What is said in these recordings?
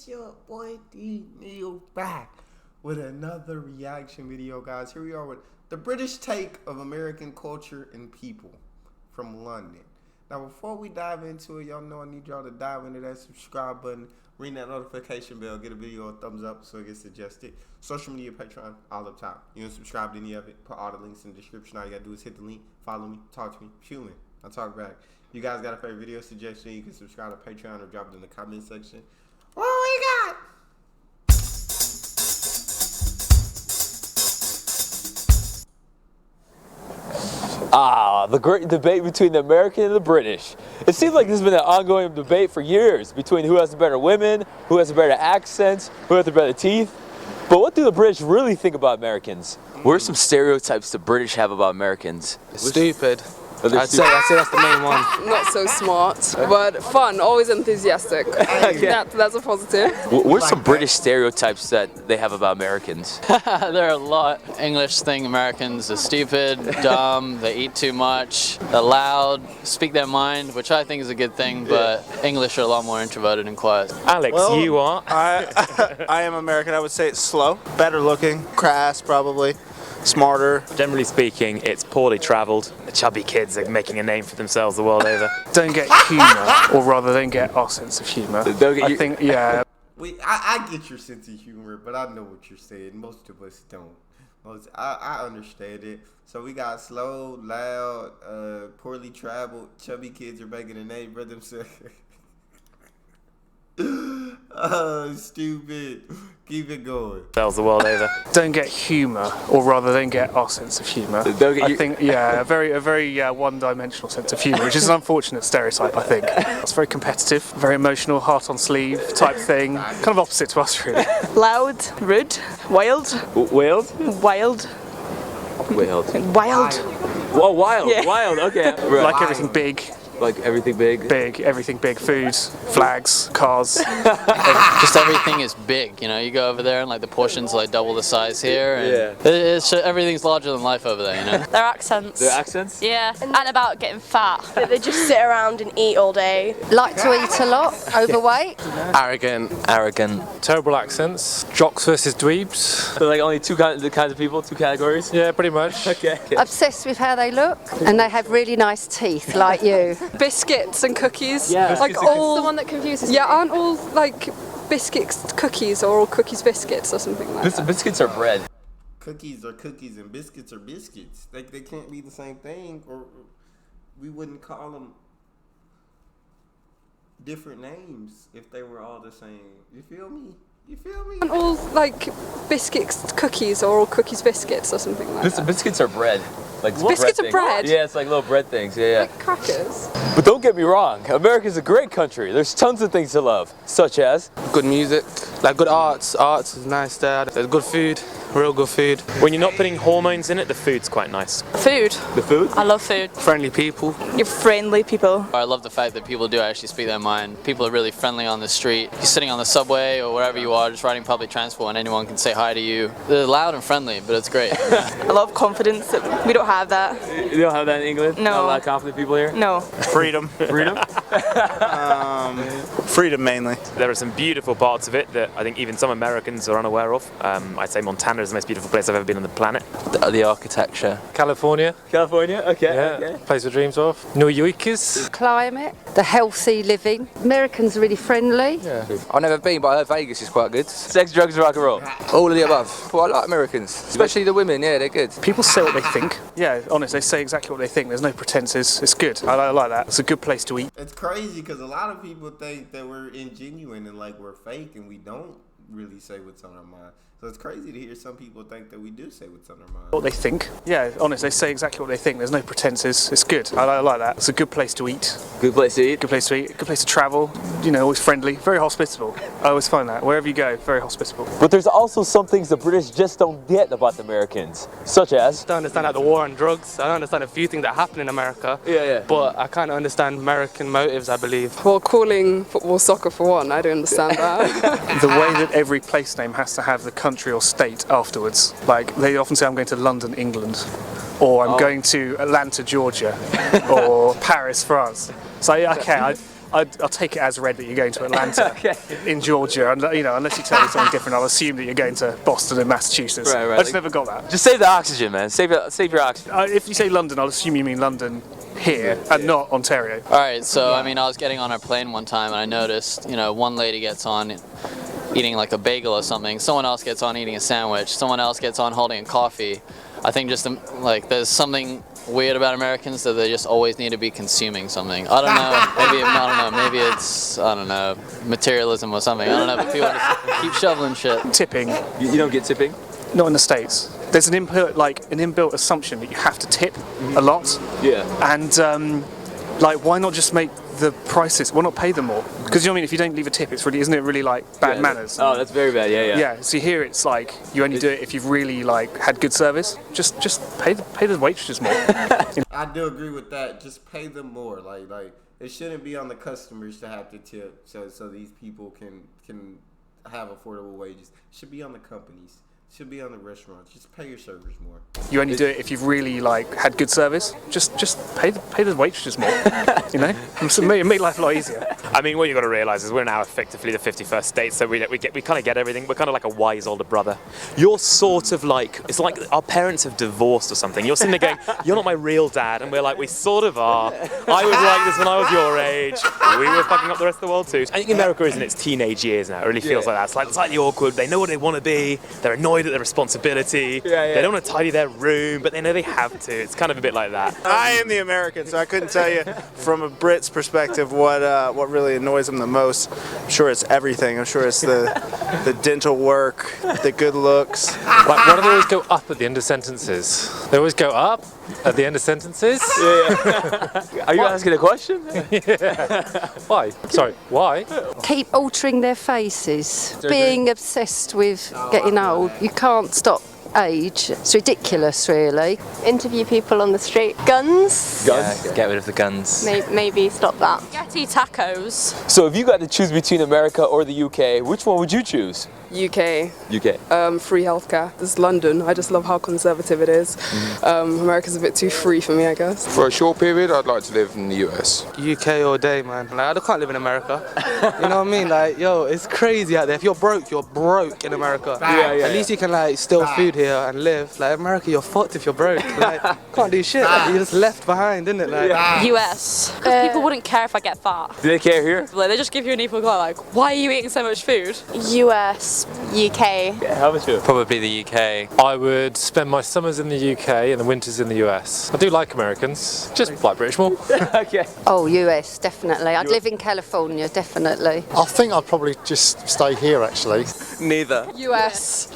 It's your boy D Neal back with another reaction video, guys. Here we are with the British take of American culture and people from London. Now, before we dive into it, y'all know I need y'all to dive into that subscribe button, ring that notification bell, get a video a thumbs up so it gets suggested. Social media, Patreon, all up top. You don't subscribe to any of it, put all the links in the description. All you gotta do is hit the link, follow me, talk to me, shoot me. I'll talk back. You guys got a favorite video suggestion, you can subscribe to Patreon or drop it in the comment section. What we got? The great debate between the American and the British. It seems like this has been an ongoing debate for years between who has the better women, who has the better accents, who has the better teeth. But what do the British really think about Americans? What are some stereotypes the British have about Americans? Stupid. I'd say that's the main one. Not so smart, but fun, always enthusiastic. That's a positive. What are some British stereotypes that they have about Americans? There are a lot. English think Americans are stupid, dumb, they eat too much, they're loud, speak their mind, which I think is a good thing, but English are a lot more introverted and quiet. Alex, you are? I am American. I would say it's slow, better looking, crass probably, smarter. Generally speaking, it's poorly travelled. The chubby kids are making a name for themselves the world over. Don't get humour, or rather don't get our sense of humour. I think, yeah. I get your sense of humor, but I know what you're saying. Most of us don't. I understand it. So we got slow, loud, poorly traveled, chubby kids are making a name for themselves. Oh, stupid. Keep it going. Tells the world over. Don't get humour, or rather don't get our sense of humour. I think, yeah, a very one-dimensional sense of humour, which is an unfortunate stereotype, I think. It's very competitive, very emotional, heart on sleeve type thing. Kind of opposite to us, really. Loud, rude, wild. Wild? Wild. Wild. Wild. Whoa, wild. Yeah. Wild, okay. Right. Like everything big. Like everything big? Big, everything big. Food, flags, cars. Just everything is big, you know, you go over there and like the portions like double the size here, and everything's larger than life over there, you know. Their accents. Their accents? Yeah, and about getting fat. They just sit around and eat all day. Like to eat a lot, overweight. Arrogant. Terrible accents. Jocks versus dweebs. So like only two kinds of people, two categories? Yeah, pretty much. Okay. Obsessed with how they look, and they have really nice teeth, like you. Biscuits and cookies. Yeah. Like all The one that confuses me. Yeah, aren't all like biscuits cookies or all cookies biscuits or something like that? Biscuits are bread. Cookies are cookies and biscuits are biscuits. Like they can't be the same thing, or we wouldn't call them different names if they were all the same. You feel me? You feel me? Aren't all like biscuits cookies or all cookies biscuits or something like that? Biscuits are bread. Like biscuits are bread? Yeah, it's like little bread things, yeah. Like crackers. But don't get me wrong, America's a great country. There's tons of things to love, such as Good music, like good arts. Arts is nice there. There's good food, real good food. When you're not putting hormones in it, the food's quite nice. Food. the food. I love food. Friendly people. You're friendly people. I love the fact that people do actually speak their mind. People are really friendly on the street. You're sitting on the subway or wherever you are, just riding public transport, and anyone can say hi to you. They're loud and friendly, but it's great. I love confidence. We don't have that. You don't have that in England? No. Not a lot of confident people here? No. Freedom. Freedom? Freedom mainly. There are some beautiful parts of it that I think even some Americans are unaware of. I'd say Montana is the most beautiful place I've ever been on the planet. The architecture. California. California? Okay. Yeah, Okay. place of dreams of. New Yorkers. Climate, the healthy living. Americans are really friendly. Yeah. I've never been, but I heard Vegas is quite good. Sex, drugs, rock and roll. All of the above. Well, I like Americans, especially the women. Yeah, they're good. People say what they think. Yeah, honest, they say exactly what they think. There's no pretenses. It's good. I like that. It's a good place to eat. It's crazy because a lot of people think that we're ingenuine and like we're fake and we don't really say what's on our mind. So it's crazy to hear some people think that we do say what's on our mind. What they think. Yeah, honest, they say exactly what they think. There's no pretenses. It's good. I like that. It's a good place to eat. Good place to eat. Good place to eat. Good place to travel. You know, always friendly. Very hospitable. I always find that. Wherever you go, very hospitable. But there's also some things the British just don't get about the Americans, such as... I don't understand like the war on drugs. I don't understand a few things that happen in America. Yeah. But I kind of understand American motives, I believe. Well, calling football soccer for one, I don't understand that. The way that every place name has to have the country or state afterwards. Like, they often say I'm going to London, England, or I'm going to Atlanta, Georgia, or Paris, France. So, yeah, okay, I'll take it as read that you're going to Atlanta in Georgia, and unless you tell me something different, I'll assume that you're going to Boston and Massachusetts. Right. I just never got that. Just save the oxygen, man. Save your oxygen. If you say London, I'll assume you mean London here and not Ontario. All right, so I mean, I was getting on a plane one time and I noticed, one lady gets on eating like a bagel or something, someone else gets on eating a sandwich, someone else gets on holding a coffee. I think just like there's something weird about Americans that they just always need to be consuming something. I don't know, maybe it's materialism or something. I don't know, but people just keep shoveling shit. Tipping. You don't get tipping? Not in the States. There's an inbuilt assumption that you have to tip a lot. Yeah. And why not just make the prices? Why not pay them more? Because you know what I mean. If you don't leave a tip, isn't it really like bad manners? Oh, that's very bad. Yeah. Yeah. So here it's like you only do it if you've really had good service. Just pay the waitresses more. I do agree with that. Just pay them more. Like it shouldn't be on the customers to have to tip, so these people can have affordable wages. It should be on the companies. Should be on the restaurants. Just pay your servers more. You only do it if you've really had good service. Just pay the waitresses more. Make life a lot easier. I mean, what you've got to realise is we're now effectively the 51st state, so we kind of get everything. We're kind of like a wise older brother. You're sort of like, it's like our parents have divorced or something. You're sitting there going, you're not my real dad, and we're like, we sort of are. I was like this when I was your age. We were fucking up the rest of the world too. I think America is in its teenage years now. It really feels like that. It's like slightly awkward. They know what they want to be. They're annoyed at their responsibility. They don't want to tidy their room, but they know they have to. It's kind of a bit like that. I am the American, so I couldn't tell you from a Brit's perspective what really annoys them the most. I'm sure it's everything. I'm sure it's the dental work, the good looks. Why do they always go up at the end of sentences? They always go up at the end of sentences? Are you asking a question? Yeah. Why? Sorry, why? Keep altering their faces. Being obsessed with getting old. You can't stop age. It's ridiculous, really. Interview people on the street. Guns? Yeah, get rid of the guns. Maybe stop that. Spaghetti tacos. So if you got to choose between America or the UK, which one would you choose? UK. Free healthcare. This is London. I just love how conservative it is. America's a bit too free for me, I guess. For a short period, I'd like to live in the US. UK all day, man. I can't live in America. You know what I mean? It's crazy out there. If you're broke in America. At least you can steal food here and live. America, you're fucked if you're broke. Can't do shit. You're just left behind, isn't it? US. Because people wouldn't care if I get fat. Do they care here? They just give you an equal guy. Why are you eating so much food? US. UK. How about you? Probably the UK. I would spend my summers in the UK and the winters in the US. I do like Americans, just like British more. Okay. Oh, US, definitely. I'd live in California, definitely. I think I'd probably just stay here, actually. Neither. US.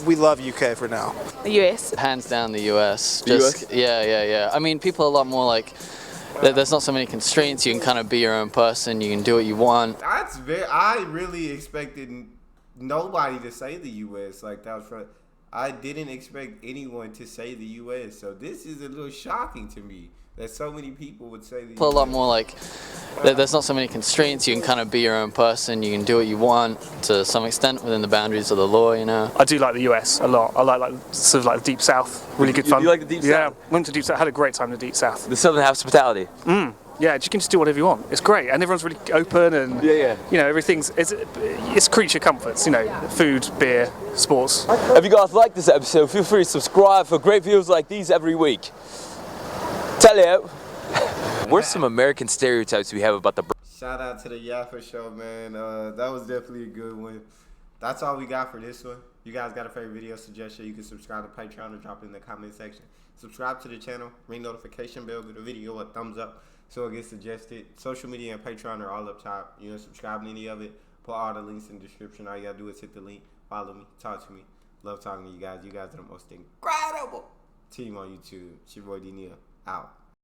We love UK for now. The US. Hands down the US. US? Yeah. I mean, people are a lot more there's not so many constraints. You can kind of be your own person. You can do what you want. I really expected nobody to say the U.S. like that. I didn't expect anyone to say the U.S. So this is a little shocking to me that so many people would say the People U.S. a lot more there's not so many constraints. You can kind of be your own person. You can do what you want to some extent within the boundaries of the law. I do like the US a lot. I like the Deep South. Really good fun. You like the Deep South? Yeah, went to Deep South. Had a great time in the Deep South. The Southern hospitality. Yeah, you can just do whatever you want. It's great, and everyone's really open, and everything's it's creature comforts. Food, beer, sports. If you guys like this episode, feel free to subscribe for great videos like these every week. Tell you, where's some American stereotypes we have about the? Shout out to the Yafa show, man. That was definitely a good one. That's all we got for this one. You guys got a favorite video suggestion? You can subscribe to Patreon or drop it in the comment section. Subscribe to the channel, ring notification bell, give the video a thumbs up so it gets suggested. Social media and Patreon are all up top. You know, subscribe to any of it. Put all the links in the description. All you gotta do is hit the link, follow me, talk to me. Love talking to you guys. You guys are the most incredible team on YouTube. It's your boy Neal. Out.